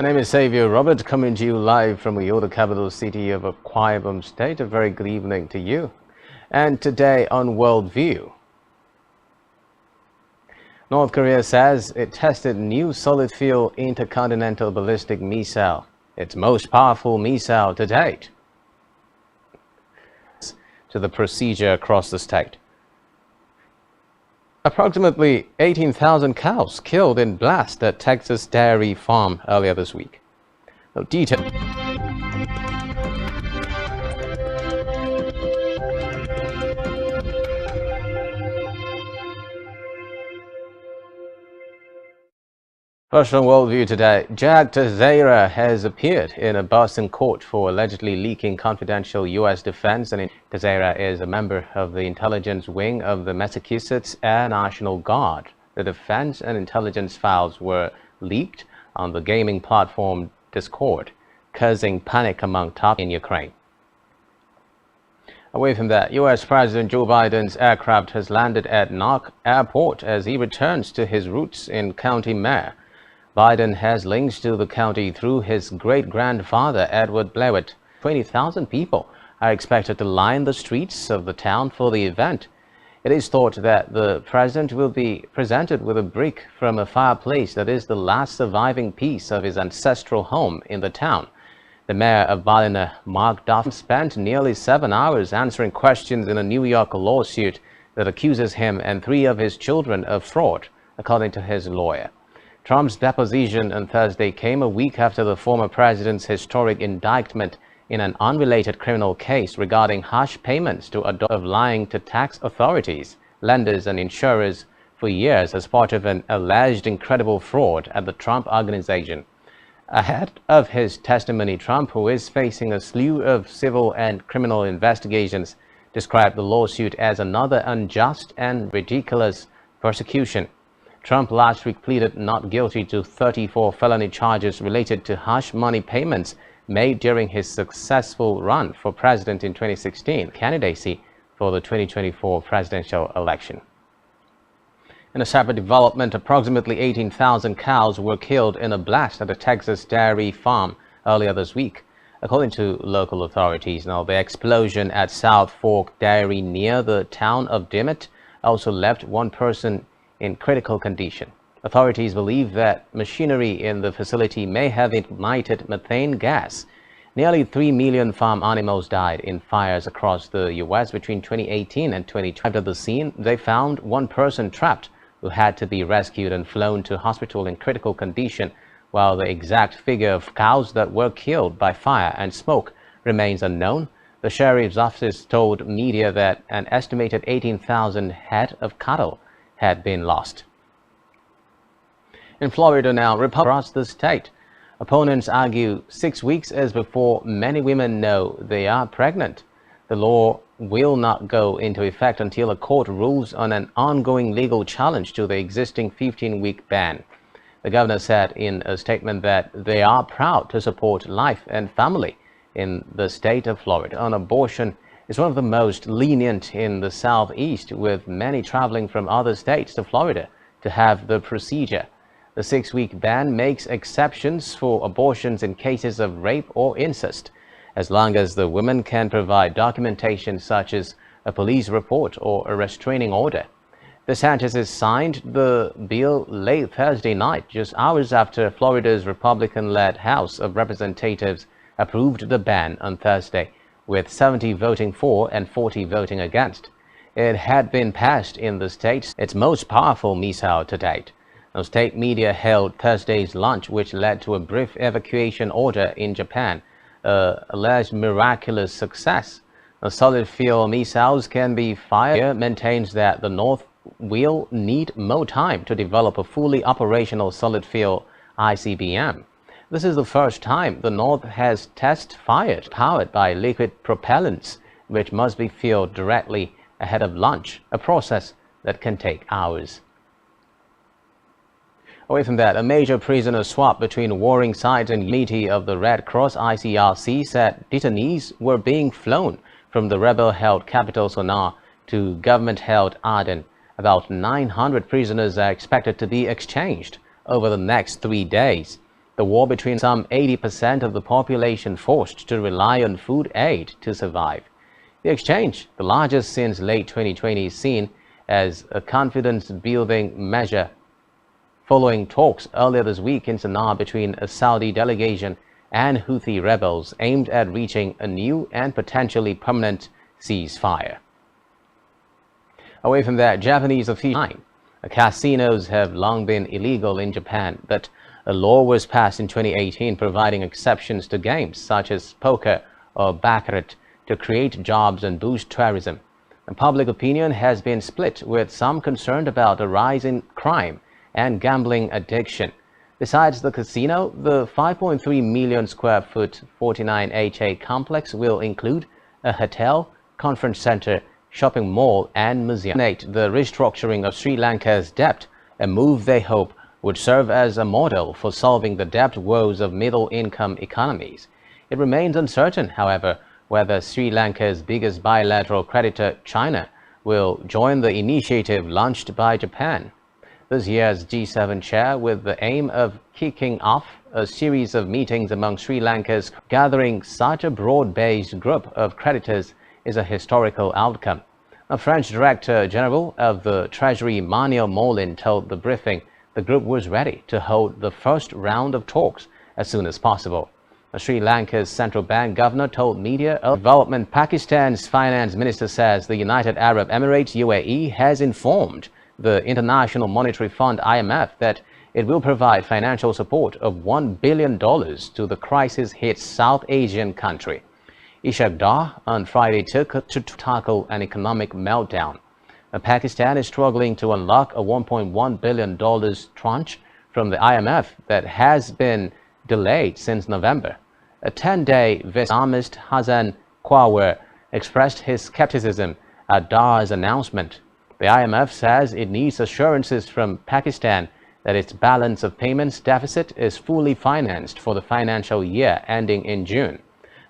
My name is Xavier Robert, coming to you live from the capital city of Akwa Ibom State. A very good evening to you. And today on World View, North Korea says it tested new solid-fuel intercontinental ballistic missile, its most powerful missile to date, to the procedure across the state. Approximately 18,000 cows killed in blast at Texas dairy farm earlier this week. No detail. First on Worldview today, Jack Teixeira has appeared in a Boston court for allegedly leaking confidential U.S. defense. And Teixeira is a member of the intelligence wing of the Massachusetts Air National Guard. The defense and intelligence files were leaked on the gaming platform Discord, causing panic among top in Ukraine. Away from that, U.S. President Joe Biden's aircraft has landed at Newark Airport as he returns to his roots in County Mayor. Biden has links to the county through his great-grandfather, Edward Blewett. 20,000 people are expected to line the streets of the town for the event. It is thought that the president will be presented with a brick from a fireplace that is the last surviving piece of his ancestral home in the town. The mayor of Ballina, Mark Duff, spent nearly 7 hours answering questions in a New York lawsuit that accuses him and 3 of his children of fraud, according to his lawyer. Trump's deposition on Thursday came a week after the former president's historic indictment in an unrelated criminal case regarding harsh payments of lying to tax authorities, lenders and insurers for years as part of an alleged incredible fraud at the Trump Organization. Ahead of his testimony, Trump, who is facing a slew of civil and criminal investigations, described the lawsuit as another unjust and ridiculous persecution. Trump last week pleaded not guilty to 34 felony charges related to harsh money payments made during his successful run for president in 2016 candidacy for the 2024 presidential election. In a separate development, approximately 18,000 cows were killed in a blast at a Texas dairy farm earlier this week, according to local authorities. Now, the explosion at South Fork Dairy near the town of Dimmitt also left one person in critical condition. Authorities believe that machinery in the facility may have ignited methane gas. Nearly 3 million farm animals died in fires across the U.S. between 2018 and 2020. At the scene, they found one person trapped who had to be rescued and flown to hospital in critical condition, while the exact figure of cows that were killed by fire and smoke remains unknown. The sheriff's office told media that an estimated 18,000 head of cattle had been lost. In Florida now, across the state, opponents argue 6 weeks is before many women know they are pregnant. The law will not go into effect until a court rules on an ongoing legal challenge to the existing 15-week ban. The governor said in a statement that they are proud to support life and family in the state of Florida. On abortion is one of the most lenient in the Southeast, with many traveling from other states to Florida to have the procedure. The 6-week ban makes exceptions for abortions in cases of rape or incest, as long as the woman can provide documentation such as a police report or a restraining order. DeSantis signed the bill late Thursday night, just hours after Florida's Republican-led House of Representatives approved the ban on Thursday, with 70 voting for and 40 voting against. It had been passed in the state's its most powerful missile to date. Now, state media held Thursday's launch, which led to a brief evacuation order in Japan, alleged miraculous success. Now, solid-fuel missiles can be fired. Maintains that the North will need more time to develop a fully operational solid-fuel ICBM. This is the first time the North has test-fired powered by liquid propellants, which must be fueled directly ahead of launch, a process that can take hours. Away from that, a major prisoner swap between warring sides and unity of the Red Cross ICRC said detainees were being flown from the rebel-held capital Sanaa to government-held Aden. About 900 prisoners are expected to be exchanged over the next 3 days. the war between some 80% of the population forced to rely on food aid to survive. The exchange, the largest since late 2020, is seen as a confidence-building measure following talks earlier this week in Sana'a between a Saudi delegation and Houthi rebels aimed at reaching a new and potentially permanent ceasefire. Away from that, Japanese officials, casinos have long been illegal in Japan, but a law was passed in 2018 providing exceptions to games such as poker or baccarat to create jobs and boost tourism. And public opinion has been split, with some concerned about a rise in crime and gambling addiction. Besides the casino, the 5.3 million square foot 49 HA complex will include a hotel, conference center, shopping mall and museum. The restructuring of Sri Lanka's debt, a move they hope would serve as a model for solving the debt woes of middle-income economies. It remains uncertain, however, whether Sri Lanka's biggest bilateral creditor, China, will join the initiative launched by Japan. This year's G7 chair, with the aim of kicking off a series of meetings among Sri Lanka's, gathering such a broad-based group of creditors is a historical outcome. A French Director General of the Treasury, Manuel Molin, told the briefing the group was ready to hold the first round of talks as soon as possible. Sri Lanka's central bank governor told media of development. Pakistan's finance minister says the United Arab Emirates UAE has informed the International Monetary Fund IMF that it will provide financial support of $1 billion to the crisis-hit South Asian country. Ishaq Dar on Friday took to tackle an economic meltdown. Pakistan is struggling to unlock a $1.1 billion tranche from the IMF that has been delayed since November. A 10-day Islamist Hassan Kwawar expressed his skepticism at Dar's announcement. The IMF says it needs assurances from Pakistan that its balance of payments deficit is fully financed for the financial year ending in June.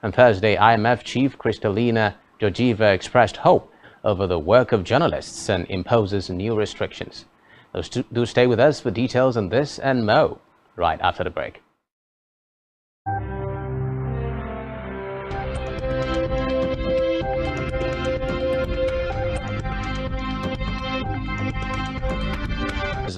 On Thursday, IMF chief Kristalina Georgieva expressed hope over the work of journalists and imposes new restrictions. Do stay with us for details on this and more right after the break.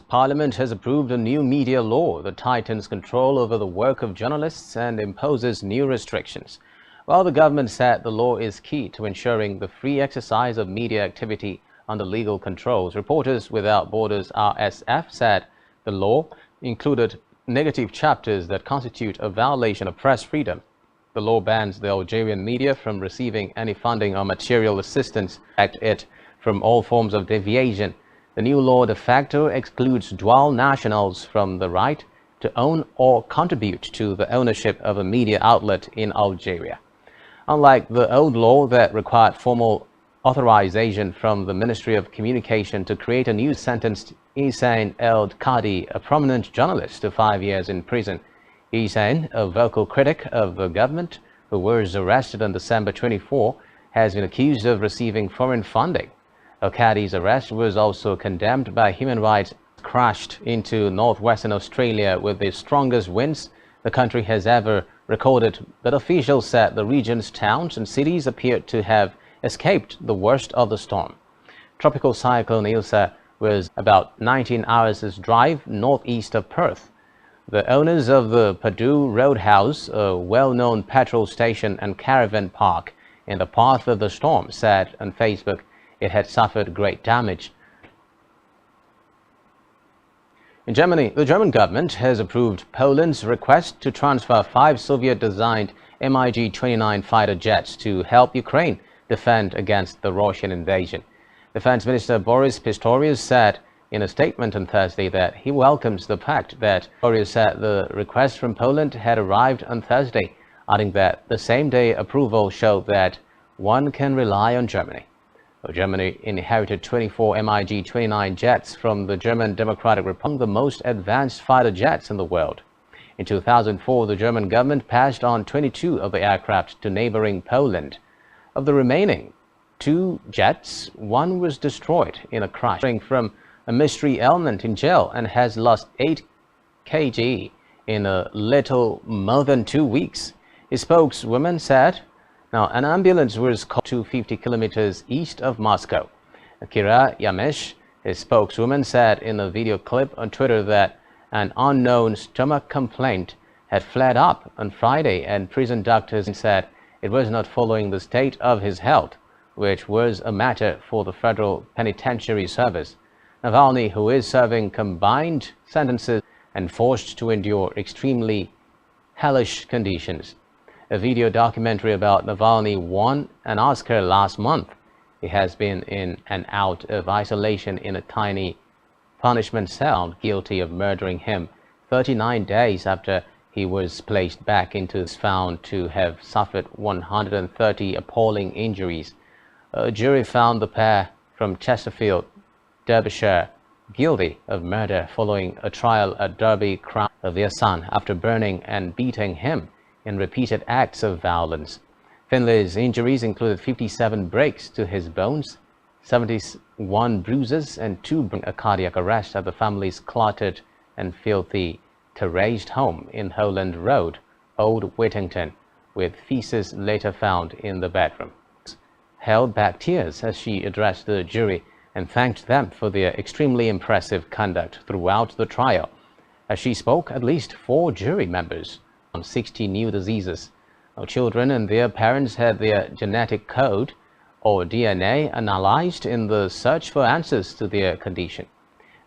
Parliament has approved a new media law that tightens control over the work of journalists and imposes new restrictions. While the government said the law is key to ensuring the free exercise of media activity under legal controls, Reporters Without Borders (RSF) said the law included negative chapters that constitute a violation of press freedom. The law bans the Algerian media from receiving any funding or material assistance, protect it from all forms of deviation. The new law de facto excludes dual nationals from the right to own or contribute to the ownership of a media outlet in Algeria. Unlike the old law that required formal authorization from the Ministry of Communication to create a news, sentenced Hussein El Qadi, a prominent journalist, to 5 years in prison. Hussein, a vocal critic of the government who was arrested on December 24, has been accused of receiving foreign funding. El Qadi's arrest was also condemned by human rights. Crashed into northwestern Australia with the strongest winds the country has ever recorded, but officials said the region's towns and cities appeared to have escaped the worst of the storm. Tropical cyclone Ilsa was about 19 hours' drive northeast of Perth. The owners of the Purdue Roadhouse, a well-known petrol station and caravan park in the path of the storm, said on Facebook it had suffered great damage. In Germany, the German government has approved Poland's request to transfer 5 Soviet-designed MiG-29 fighter jets to help Ukraine defend against the Russian invasion. Defense Minister Boris Pistorius said in a statement on Thursday that he welcomes the fact that Pistorius said the request from Poland had arrived on Thursday, adding that the same-day approval showed that one can rely on Germany. Germany inherited 24 MiG-29 jets from the German Democratic Republic, the most advanced fighter jets in the world. In 2004, the German government passed on 22 of the aircraft to neighboring Poland. Of the remaining 2 jets, one was destroyed in a crash from a mystery element in gel and has lost 8 kg in a little more than 2 weeks. His spokeswoman said. Now, an ambulance was called 250 kilometers east of Moscow. Kira Yamesh, his spokeswoman, said in a video clip on Twitter that an unknown stomach complaint had flared up on Friday, and prison doctors said it was not following the state of his health, which was a matter for the Federal Penitentiary Service. Navalny, who is serving combined sentences and forced to endure extremely hellish conditions. A video documentary about Navalny won an Oscar last month. He has been in and out of isolation in a tiny punishment cell, guilty of murdering him 39 days after he was placed back into his found to have suffered 130 appalling injuries. A jury found the pair from Chesterfield, Derbyshire, guilty of murder following a trial at Derby Crown of their son after burning and beating him in repeated acts of violence. Finlay's injuries included 57 breaks to his bones, 71 bruises, and 2 a cardiac arrest at the family's cluttered and filthy terraced home in Holland Road, Old Whittington, with feces later found in the bedroom. Held back tears as she addressed the jury and thanked them for their extremely impressive conduct throughout the trial. As she spoke, at least 4 jury members on 60 new diseases. Now, children and their parents had their genetic code or DNA analyzed in the search for answers to their condition.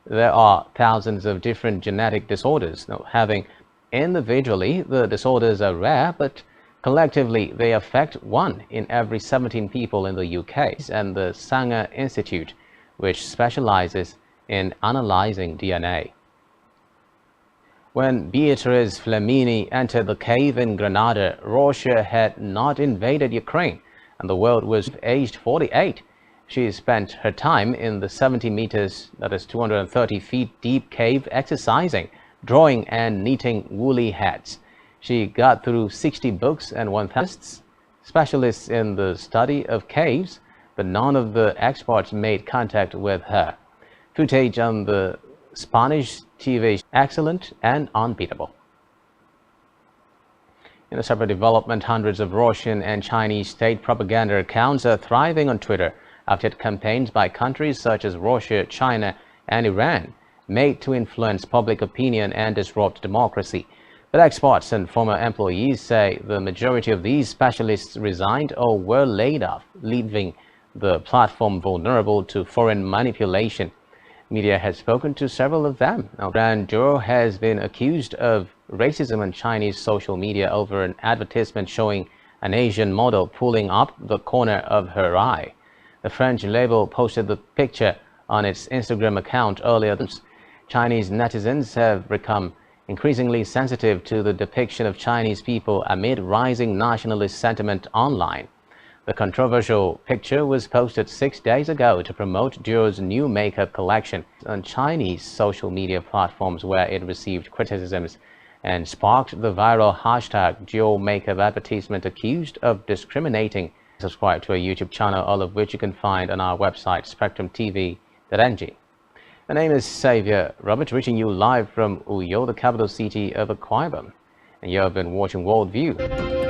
There are thousands of different genetic disorders. Now, having individually, the disorders are rare, but collectively they affect 1 in every 17 people in the UK, and the Sanger Institute, which specializes in analyzing DNA. When Beatrice Flamini entered the cave in Granada, Russia had not invaded Ukraine, and the world was aged 48. She spent her time in the 70 meters, that is 230 feet deep cave exercising, drawing and knitting woolly hats. She got through 60 books and 1,000 specialists in the study of caves, but none of the experts made contact with her. Footage on the Spanish TV excellent and unbeatable. In a separate development, hundreds of Russian and Chinese state propaganda accounts are thriving on Twitter after campaigns by countries such as Russia, China, and Iran made to influence public opinion and disrupt democracy. But experts and former employees say the majority of these specialists resigned or were laid off, leaving the platform vulnerable to foreign manipulation. Media has spoken to several of them. Now, Grand Juro has been accused of racism on Chinese social media over an advertisement showing an Asian model pulling up the corner of her eye. The French label posted the picture on its Instagram account earlier. Chinese netizens have become increasingly sensitive to the depiction of Chinese people amid rising nationalist sentiment online. The controversial picture was posted 6 days ago to promote Juro's new makeup collection on Chinese social media platforms, where it received criticisms and sparked the viral hashtag Juro makeup advertisement accused of discriminating. Subscribe to our YouTube channel, all of which you can find on our website spectrumtv.ng. My name is Xavier Robert, reaching you live from Uyo, the capital city of Akwa Ibom, and you have been watching Worldview.